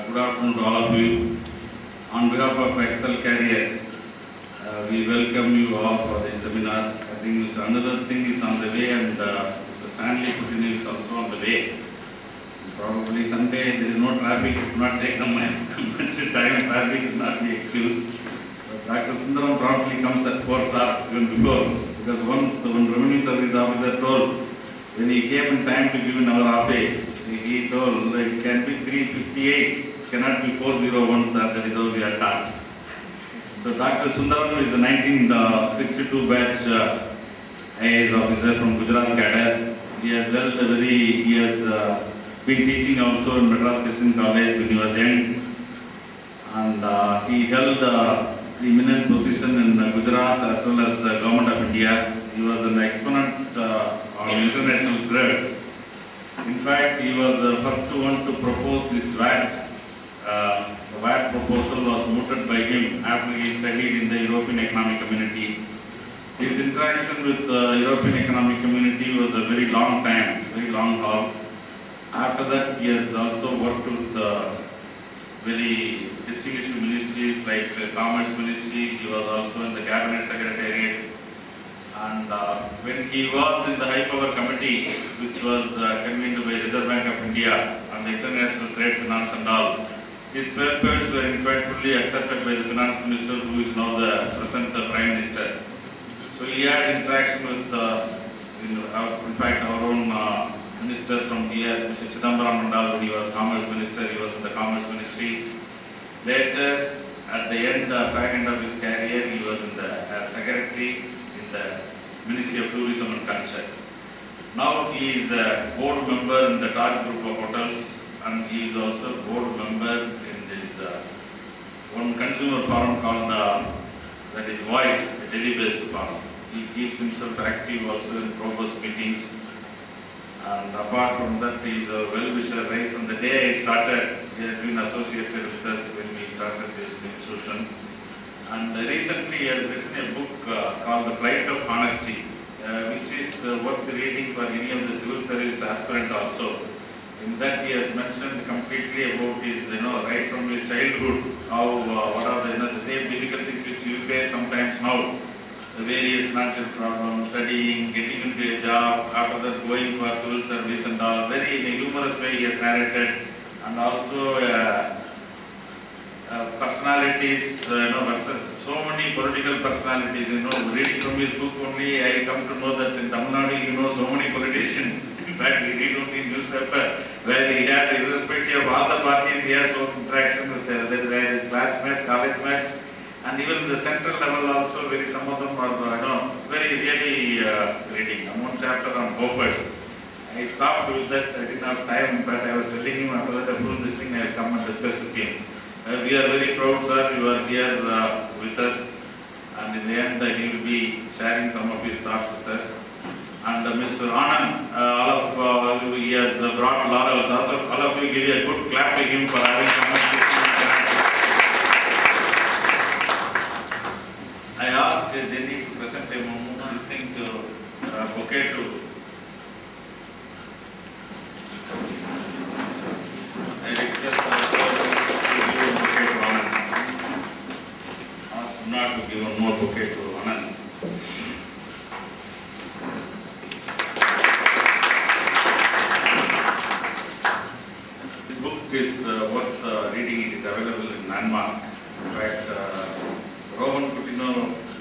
Good afternoon to all of you. On behalf of Excel Career, we welcome you all for this seminar. I think Mr. Anurag Singh is on the way and Mr. Stanley Putin is also on the way. Probably someday there is no traffic, it will not take them much time, traffic will not be excused. Dr. Sundaram promptly comes at 4 sharp even before, because once one revenue service officer told, when he came in time to give in our office, he told it can be 358, it cannot be 401, sir, that is how we are taught. So Dr. Sundaram is a 1962 batch IAS officer from Gujarat cadre. He has been teaching also in Madras Christian College when he was young, and he held the eminent position in Gujarat as well as the Government of India. He was an exponent on international grades. In fact, he was the first one to propose this VAT. The VAT proposal was mooted by him after he studied in the European Economic Community. His interaction with the European Economic Community was a very long time, very long haul. After that, he has also worked with very distinguished ministries like the Commerce Ministry. He was also in the Cabinet Secretariat. And when he was in the High Power Committee, which was convened by Reserve Bank of India on the International Trade Finance and all, his papers were in fact fully accepted by the Finance Minister, who is now the present Prime Minister. So he had interaction with, in fact, our own Minister from here, Mr. Chidambaram Mandal, when he was Commerce Minister, he was in the Commerce Ministry. Later, at the end, the fag end of his career, he was in the Secretary in the Ministry of Tourism and Culture. Now he is a board member in the Taj Group of Hotels, and he is also board member in this one consumer forum called that is Voice, a Delhi-based forum. He keeps himself active also in provost meetings. And apart from that, he is a well-wisher right from the day I started. He has been associated with us when we started this institution. And recently he has written a book called The Plight of Honesty, which is worth reading for any of the civil service aspirant also. In that he has mentioned completely about his, right from his childhood, how, what are the same difficulties which you face sometimes now. The various financial problems, studying, getting into a job, after that going for civil service and all. Very in a humorous way he has narrated, and also personalities, versus so many political personalities. Reading from his book only, I come to know that in Tamil Nadu, so many politicians. In fact, we read only newspaper where he had, irrespective of all the parties, he had so interaction with his classmates, college mates. And even in the central level also, some of them are, very really reading. One chapter on gophers. I stopped with that, I didn't have time, but I was telling him after that, after this thing, I will come and discuss with him. We are very proud, sir, you are here with us. And in the end, he will be sharing some of his thoughts with us. And Mr. Anand, he has brought laurels. Also, all of you give a good clap to him for having come and I asked Jenny to present a moment, thing to bouquet to. I request to give a bouquet to Anand. Ask not to give one more bouquet to Anand. This book is worth reading. It is available in Landmark. In fact, Rohan Kutino,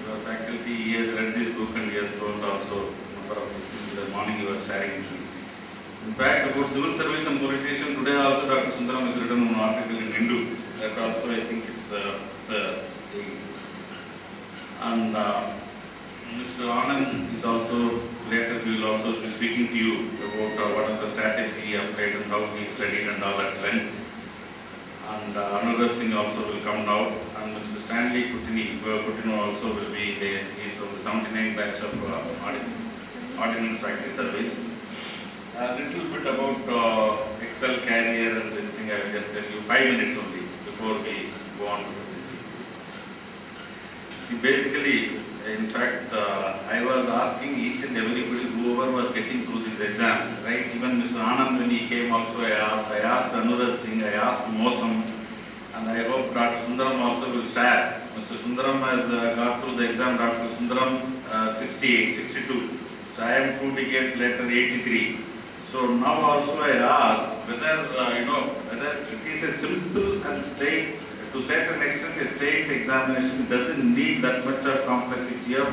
your faculty, he has read this book and he has told also number of things in the morning you were sharing with me. In fact, about civil service and politician, today also Dr. Sundaram has written an article in Hindu. That also I think it's the and Mr. Anand is also, later we will also be speaking to you about what is the strategy he applied and how he studied and all at length. And Anurag Singh also will come now, and Mr. Stanley Putin also will be there. He is from the 79 batch of Ordnance Factory Service. A little bit about Excel Career and this thing, I will just tell you 5 minutes only before we go on to this thing. See, basically, In fact, I was asking each and everybody, whoever was getting through this exam, right? Even Mr. Anand, when he came also, I asked Anurag Singh, I asked Mosam, and I hope Dr. Sundaram also will share. Mr. Sundaram has got through the exam, Dr. Sundaram 68, 62. So I am 2 decades later, 83. So now also I asked whether, whether it is a simple and straight, to certain extent a straight examination doesn't need that much of complexity of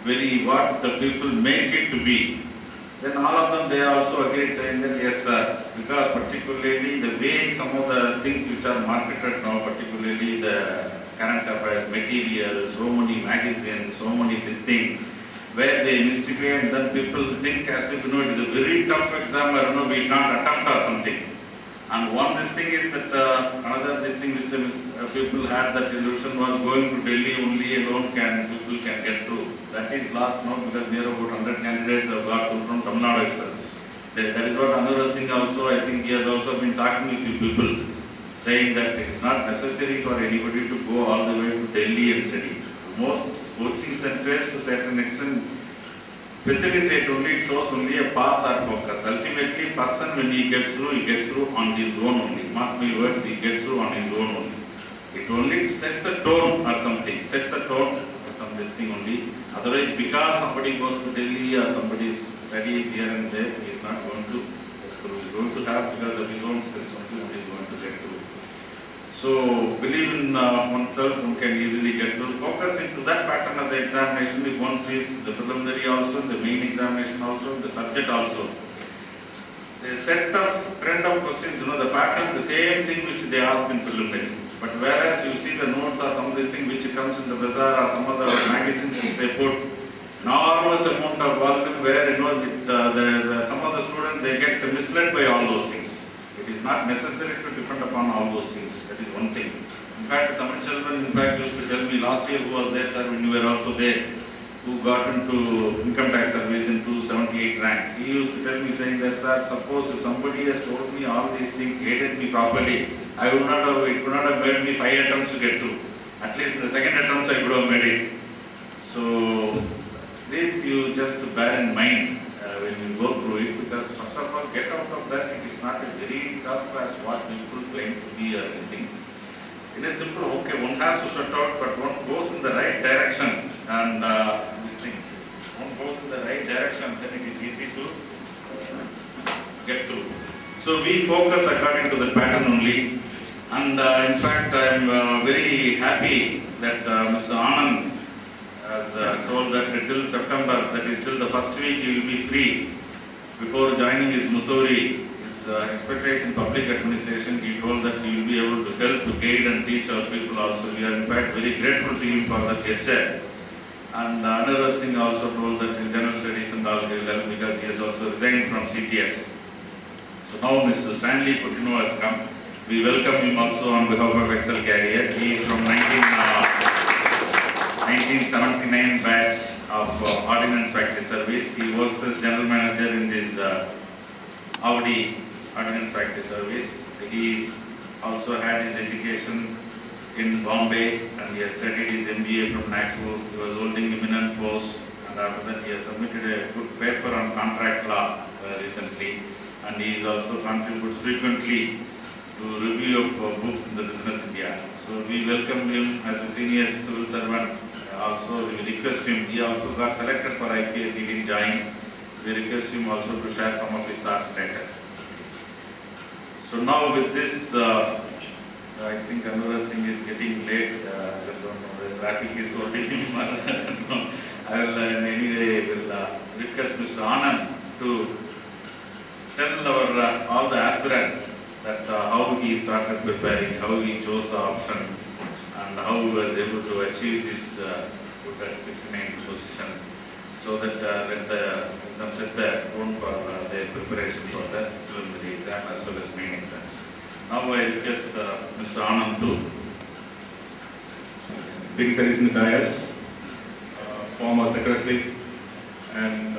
very what the people make it to be. Then all of them, they also agreed saying that yes sir, because particularly the way some of the things which are marketed now, particularly the current affairs, material, so many magazines, so many this thing, where they mystify and then people think as if it is a very tough exam or we can't attempt or something. And one this thing is that another this thing which people had that illusion was going to Delhi only alone people can get through. That is lost now because near about 100 candidates have got through from Tamil Nadu itself. That is what Anurag Singh also, I think he has also been talking with you people, saying that it is not necessary for anybody to go all the way to Delhi and study. Most coaching centers to certain extent facilitate only, it shows only a path or focus. Ultimately, person when he gets through on his own only. Mark my words, he gets through on his own only. It only sets a tone or something, sets a tone or some this thing only. Otherwise, because somebody goes to Delhi or somebody studies here and there, he is not going to get through. He is going to have because of his own skills only, and he is going to get through. So, believe in oneself, one can easily get through. Focus into that pattern of the examination if one sees the preliminary also, the main examination also, the subject also. The set of trend of questions, the pattern, the same thing which they ask in preliminary. But whereas you see the notes or some of this thing which comes in the bazaar or some of the magazines which they put, enormous amount of volume where some of the students they get misled by all those things. It is not necessary to depend upon all those things. That is one thing. In fact, Tamil children used to tell me last year who was there, sir, when you were also there, who got into income tax service in 278 rank. He used to tell me saying that, sir, suppose if somebody has told me all these things, aided me properly, it would not have made me 5 attempts to get through. At least in the second attempt I could have made it. So this you just bear in mind when you go through it, because first of all, get out of that. It is not a very tough as what people claim to be or anything. It is simple. Okay, one has to sort out, but one goes in the right direction, and this thing, one goes in the right direction, then it is easy to get through. So we focus according to the pattern only, and in fact, I am very happy that Mr. Anand has told that till September, that is till the first week, he will be free. Before joining his Missouri, his expertise in public administration, he told that he will be able to help, to guide and teach our people also. We are in fact very grateful to him for that gesture. And Anurag Singh also told that in general studies and all he will help because he has also resigned from CTS. So now Mr. Stanley Putino has come. We welcome him also on behalf of Excel Carrier. He is from 1979 batch of Ordnance Factory Service. He works as general manager in this Audi Ordnance Factory Service. He also had his education in Bombay and he has studied his MBA from Nagpur. He was holding eminent post, and after that he has submitted a good paper on contract law recently, and he is also contributes frequently to review of books in the Business India. So we welcome him as a senior civil servant. Also we request him, he also got selected for IPS, he didn't join. We request him also to share some of his thoughts later. So now with this, I think Anurag Singh is getting late. I don't know, the traffic is holding him. I will in any way request Mr. Anand to tell our all the aspirants that how he started preparing, how he chose the option, and how he was able to achieve this good at 69 position, so that let them set the tone for their preparation for the preliminary exam as well as main exams. Now I request Mr. Anand to dignitaries in the dais, former secretary, and